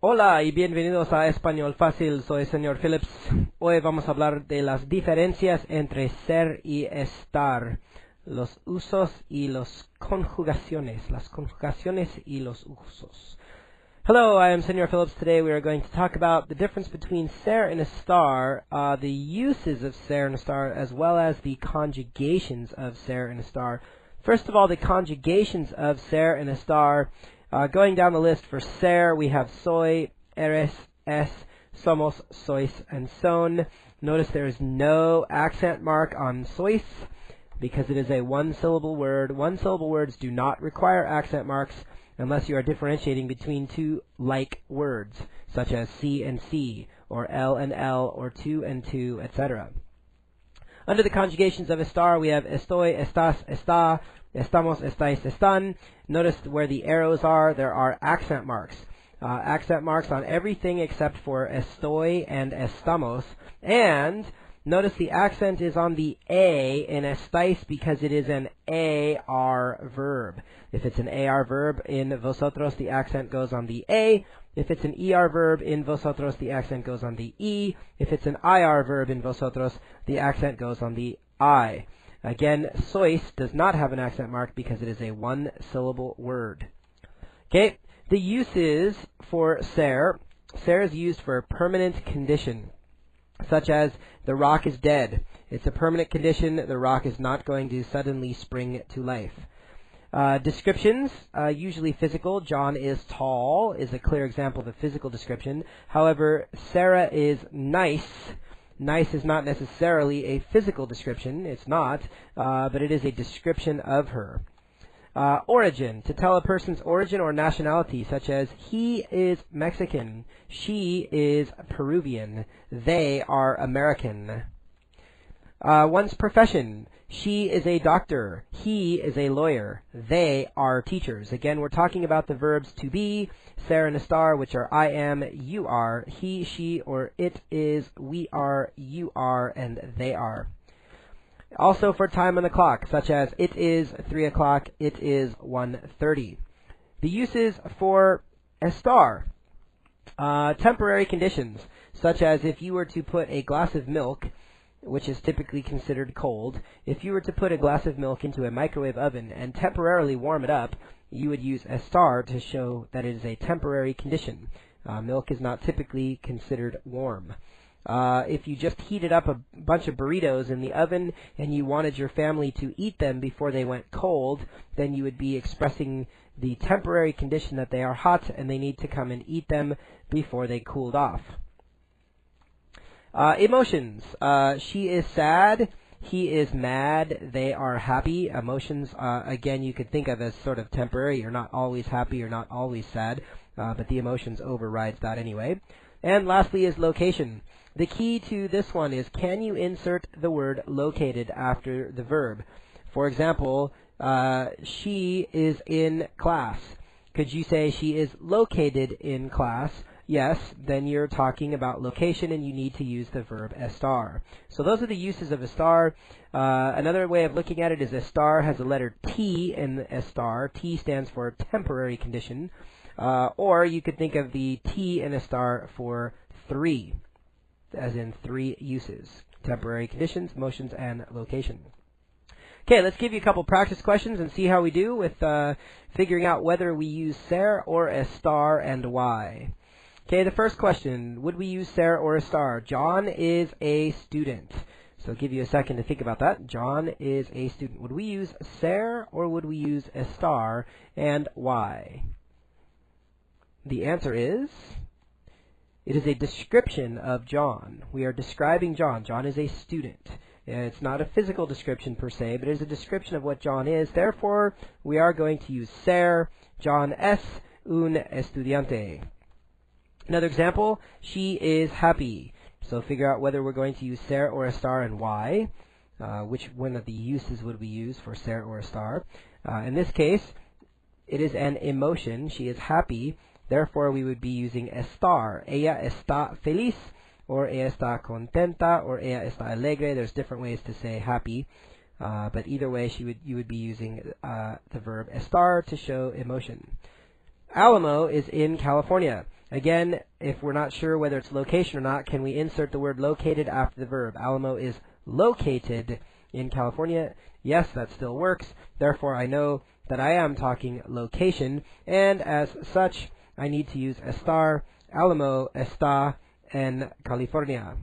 Hola y bienvenidos a Español Fácil, soy el señor Phillips. Hoy vamos a hablar de las diferencias entre ser y estar, los usos y las conjugaciones y los usos. Hello, I am Senor Phillips. Today we are going to talk about the difference between ser and estar, the uses of ser and estar, as well as the conjugations of ser and estar. First of all, the conjugations of ser and estar. Going down the list for ser, we have soy, eres, es, somos, sois, and son. Notice there is no accent mark on sois because it is a one-syllable word. One-syllable words do not require accent marks unless you are differentiating between two like words, such as C and C, or L and L, or two and two, etc. Under the conjugations of estar, we have estoy, estás, está, estamos, estáis, están. Notice where the arrows are, there are accent marks. Accent marks on everything except for estoy and estamos. And notice the accent is on the A in estáis because it is an AR verb. If it's an AR verb in vosotros, the accent goes on the A. If it's an ER verb in vosotros, the accent goes on the E. If it's an IR verb in vosotros, the accent goes on the I. Again, sois does not have an accent mark because it is a one-syllable word. Okay, the uses for ser. Ser is used for a permanent condition, such as the rock is dead. It's a permanent condition. The rock is not going to suddenly spring to life. Descriptions, usually physical. John is tall is a clear example of a physical description. However, Sarah is nice. Nice is not necessarily a physical description. It's not, but it is a description of her. Origin, to tell a person's origin or nationality, such as he is Mexican, she is Peruvian, they are American. One's profession, she is a doctor, he is a lawyer, they are teachers. Again, we're talking about the verbs to be, ser and estar, which are I am, you are, he, she, or it is, we are, you are, and they are. Also for time on the clock, such as it is 3 o'clock, it is 1:30. The uses for estar, temporary conditions, such as if you were to put a glass of milk, which is typically considered cold, if you were to put a glass of milk into a microwave oven and temporarily warm it up, you would use estar to show that it is a temporary condition. Milk is not typically considered warm. If you just heated up a bunch of burritos in the oven and you wanted your family to eat them before they went cold, then you would be expressing the temporary condition that they are hot and they need to come and eat them before they cooled off. Emotions. She is sad. He is mad. They are happy. Emotions, again, you could think of as sort of temporary. You're not always happy. You're not always sad. But the emotions overrides that anyway. And lastly is location. The key to this one is, can you insert the word located after the verb? For example, she is in class. Could you say she is located in class? Yes, then you're talking about location and you need to use the verb estar. So those are the uses of estar. Another way of looking at it is estar has a letter T in estar. T stands for temporary condition. Or you could think of the T in estar for three, as in three uses: temporary conditions, motions, and location. Okay, let's give you a couple practice questions and see how we do with figuring out whether we use ser or estar and why. Okay, the first question, would we use ser or estar? John is a student. So I'll give you a second to think about that. John is a student. Would we use ser or would we use estar, and why? The answer is, it is a description of John. We are describing John. John is a student. It's not a physical description per se, but it is a description of what John is. Therefore, we are going to use ser. John es un estudiante. Another example, she is happy. So figure out whether we're going to use ser or estar and why. Which one of the uses would we use for ser or estar? In this case, it is an emotion. She is happy. Therefore, we would be using estar. Ella está feliz, or ella está contenta, or ella está alegre. There's different ways to say happy. But either way, you would be using the verb estar to show emotion. Alamo is in California. Again, if we're not sure whether it's location or not, can we insert the word located after the verb? Alamo is located in California. Yes, that still works. Therefore, I know that I am talking location, and as such, I need to use estar. Alamo está en California.